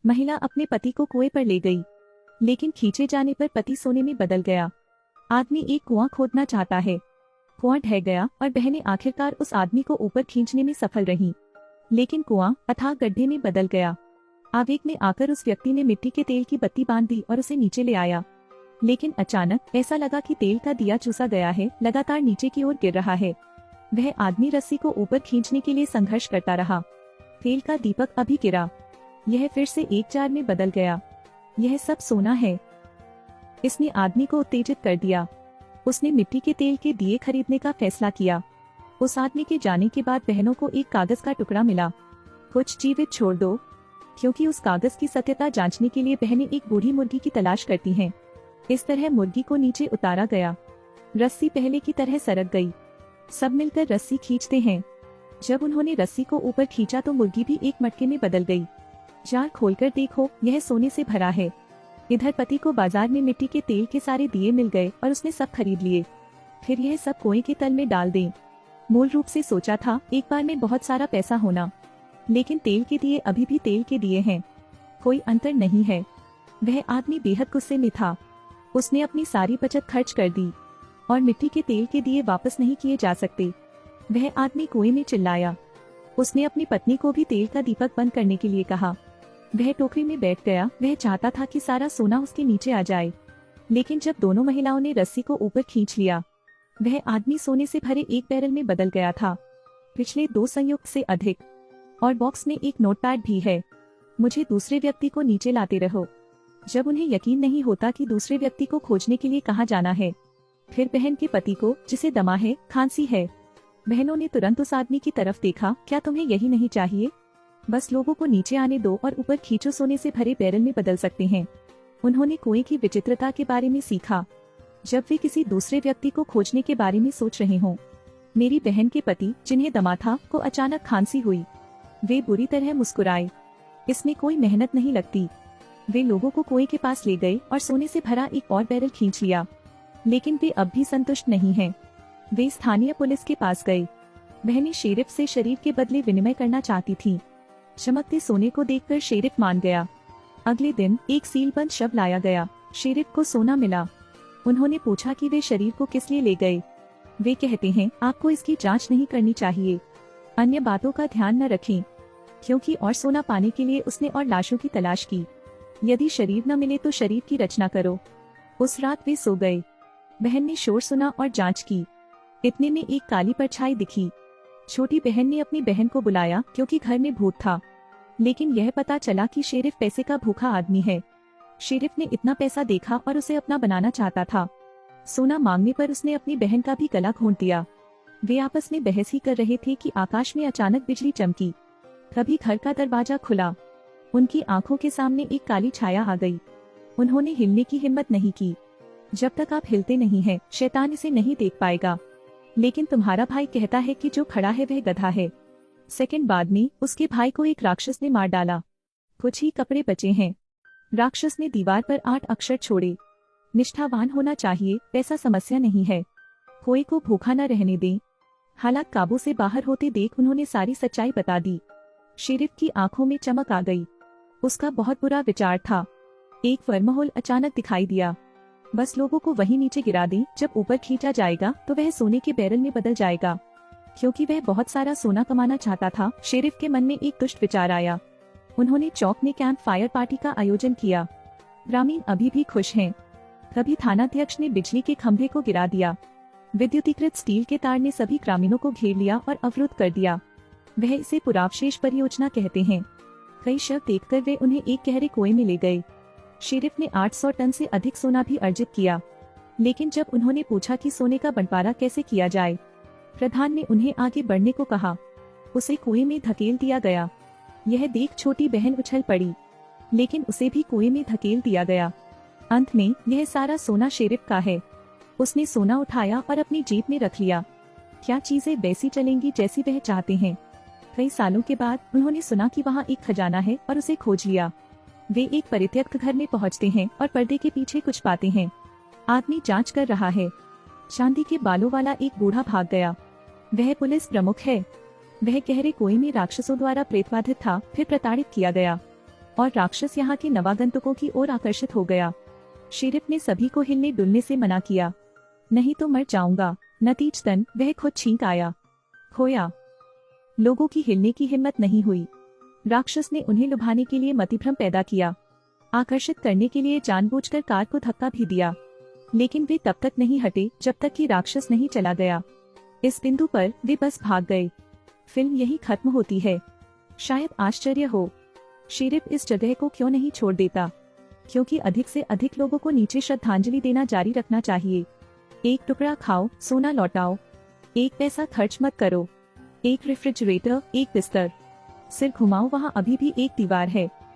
महिला अपने पति को कुएं पर ले गई, लेकिन खींचे जाने पर पति सोने में बदल गया। आदमी एक कुआं खोदना चाहता है, कुआं ढह गया और बहनें आखिरकार उस आदमी को ऊपर खींचने में सफल रहीं, लेकिन कुआं अथाह गड्ढे में बदल गया। आवेग में आकर उस व्यक्ति ने मिट्टी के तेल की बत्ती बांध दी और उसे नीचे ले आया, लेकिन अचानक ऐसा लगा कि तेल का दिया चूसा गया है, लगातार नीचे की ओर गिर रहा है। वह आदमी रस्सी को ऊपर खींचने के लिए संघर्ष करता रहा। तेल का दीपक अभी गिरा, यह फिर से एक जार में बदल गया। यह सब सोना है। इसने आदमी को उत्तेजित कर दिया। उसने मिट्टी के तेल के दिए खरीदने का फैसला किया। उस आदमी के जाने के बाद बहनों को एक कागज का टुकड़ा मिला, कुछ जीवित छोड़ दो, क्योंकि उस कागज की सत्यता जांचने के लिए बहनें एक बूढ़ी मुर्गी की तलाश करती हैं। इस तरह मुर्गी को नीचे उतारा गया। रस्सी पहले की तरह सरक गई। सब मिलकर रस्सी खींचते हैं। जब उन्होंने रस्सी को ऊपर खींचा तो मुर्गी भी एक मटके में बदल गई। जार खोलकर देखो, यह सोने से भरा है। इधर पति को बाजार में मिट्टी के तेल के सारे दिए मिल गए और उसने सब खरीद लिए। फिर यह सब कुएं के तल में डाल दें। मूल रूप से सोचा था एक बार में बहुत सारा पैसा होना, लेकिन तेल के दिए अभी भी तेल के दिए हैं, कोई अंतर नहीं है। वह आदमी बेहद गुस्से में था। उसने अपनी सारी बचत खर्च कर दी और मिट्टी के तेल के दिए वापस नहीं किए जा सकते। वह आदमी कुएं में चिल्लाया। उसने अपनी पत्नी को भी तेल का दीपक बंद करने के लिए कहा। वह टोकरी में बैठ गया। वह चाहता था कि सारा सोना उसके नीचे आ जाए, लेकिन जब दोनों महिलाओं ने रस्सी को ऊपर खींच लिया, वह आदमी सोने से भरे एक बैरल में बदल गया था, पिछले 2 संयुक्त से अधिक। और बॉक्स में एक नोटपैड भी है। मुझे दूसरे व्यक्ति को नीचे लाते रहो। जब उन्हें यकीन नहीं होता कि दूसरे व्यक्ति को खोजने के लिए कहाँ जाना है, फिर बहन के पति को, जिसे दमा है, खांसी है। बहनों ने तुरंत उस आदमी की तरफ देखा। क्या तुम्हें यही नहीं चाहिए? बस लोगों को नीचे आने दो और ऊपर खींचो, सोने से भरे बैरल में बदल सकते हैं। उन्होंने कुएं की विचित्रता के बारे में सीखा। जब वे किसी दूसरे व्यक्ति को खोजने के बारे में सोच रहे हों। मेरी बहन के पति, जिन्हें दमा था, को अचानक खांसी हुई। वे बुरी तरह मुस्कुराए। इसमें कोई मेहनत नहीं लगती। वे लोगों को कुएं के पास ले गए और सोने से भरा एक और बैरल खींच लिया, लेकिन वे अब भी संतुष्ट नहीं हैं। वे स्थानीय पुलिस के पास गए। बहनें शेरिफ से शरीर के बदले विनिमय करना चाहती थीं। चमकते सोने को देखकर शेरिफ मान गया। अगले दिन एक सीलबंद शव लाया गया। शेरिफ को सोना मिला। उन्होंने पूछा कि वे शरीर को किस लिए ले गए। वे कहते हैं, आपको इसकी जांच नहीं करनी चाहिए। अन्य बातों का ध्यान न रखें, क्योंकि और सोना पाने के लिए उसने और लाशों की तलाश की। यदि शरीर न मिले तो शरीर की रचना करो। उस रात वे सो गए। बहन ने शोर सुना और जांच की। इतने में एक काली परछाई दिखी। छोटी बहन ने अपनी बहन को बुलाया, क्योंकि घर में भूत था। लेकिन यह पता चला कि शेरिफ पैसे का भूखा आदमी है। शेरिफ ने इतना पैसा देखा और उसे अपना बनाना चाहता था। सोना मांगने पर उसने अपनी बहन का भी गला घोंट दिया। वे आपस में बहस ही कर रहे थे कि आकाश में अचानक बिजली चमकी। तभी घर का दरवाजा खुला। उनकी आंखों के सामने एक काली छाया आ गई। उन्होंने हिलने की हिम्मत नहीं की। जब तक आप हिलते नहीं हैं, शैतान इसे नहीं देख पाएगा। लेकिन तुम्हारा भाई कहता है कि जो खड़ा है वह गधा है। सेकंड बाद में उसके भाई को एक राक्षस ने मार डाला। कुछ ही कपड़े बचे हैं। राक्षस ने दीवार पर 8 अक्षर छोड़े। निष्ठावान होना चाहिए, पैसा समस्या नहीं है। कोई को भूखा न रहने दें। हालात काबू से बाहर होते देख उन्होंने सारी सच्चाई बता दी। शेरिफ की आंखों में चमक आ गई। उसका बहुत बुरा विचार था। एक वर्महोल अचानक दिखाई दिया। बस लोगों को वहीं नीचे गिरा दें। जब ऊपर खींचा जाएगा तो वह सोने के बैरल में बदल जाएगा। क्योंकि वह बहुत सारा सोना कमाना चाहता था, शेरिफ के मन में एक दुष्ट विचार आया। उन्होंने चौक में कैंप फायर पार्टी का आयोजन किया। ग्रामीण अभी भी खुश हैं। तभी थानाध्यक्ष ने बिजली के खंभे को गिरा दिया। विद्युतीकृत स्टील के तार ने सभी ग्रामीणों को घेर लिया और अवरुद्ध कर दिया। वह इसे पुरावशेष परियोजना कहते हैं। कई शव देखकर वे उन्हें एक गहरे कुएं में ले गए। शेरिफ ने 800 टन से अधिक सोना भी अर्जित किया। लेकिन जब उन्होंने पूछा कि सोने का बंटवारा कैसे किया जाए, प्रधान ने उन्हें आगे बढ़ने को कहा। उसे कुएं में धकेल दिया गया। यह देख छोटी बहन उछल पड़ी, लेकिन उसे भी कुएं में धकेल दिया गया। अंत में यह सारा सोना शेरिफ का है। उसने सोना उठाया और अपनी जेब में रख लिया। क्या चीजें वैसी चलेंगी जैसी वह चाहते हैं। कई सालों के बाद उन्होंने सुना कि वहाँ एक खजाना है और उसे खोज लिया। वे एक परित्यक्त घर में पहुँचते हैं और पर्दे के पीछे कुछ पाते हैं। आदमी जांच कर रहा है। चांदी के बालों वाला एक बूढ़ा भाग गया। वह पुलिस प्रमुख है। वह गहरे कुएं में राक्षसों द्वारा प्रेतबाधित था, फिर प्रताड़ित किया गया। और राक्षस यहाँ के नवागंतुकों की ओर आकर्षित हो गया। शेरिफ ने सभी को हिलने डुलने से मना किया। नहीं तो मर जाऊंगा। नतीजतन वह खुद छींक आया, खोया। लोगों की हिलने की हिम्मत नहीं हुई। राक्षस ने उन्हें लुभाने के लिए मतिभ्रम पैदा किया, आकर्षित करने के लिए जानबूझकर कार को धक्का भी दिया, लेकिन वे तब तक नहीं हटे जब तक कि राक्षस नहीं चला गया। इस बिंदु पर वे बस भाग गए। फिल्म यही खत्म होती है। शायद आश्चर्य हो, शेरिफ इस जगह को क्यों नहीं छोड़ देता, क्योंकि अधिक से अधिक लोगों को नीचे श्रद्धांजलि देना जारी रखना चाहिए। एक टुकड़ा खाओ, सोना लौटाओ, एक पैसा खर्च मत करो, एक रेफ्रिजरेटर, एक बिस्तर, सिर घुमाओ, वहाँ अभी भी एक दीवार है।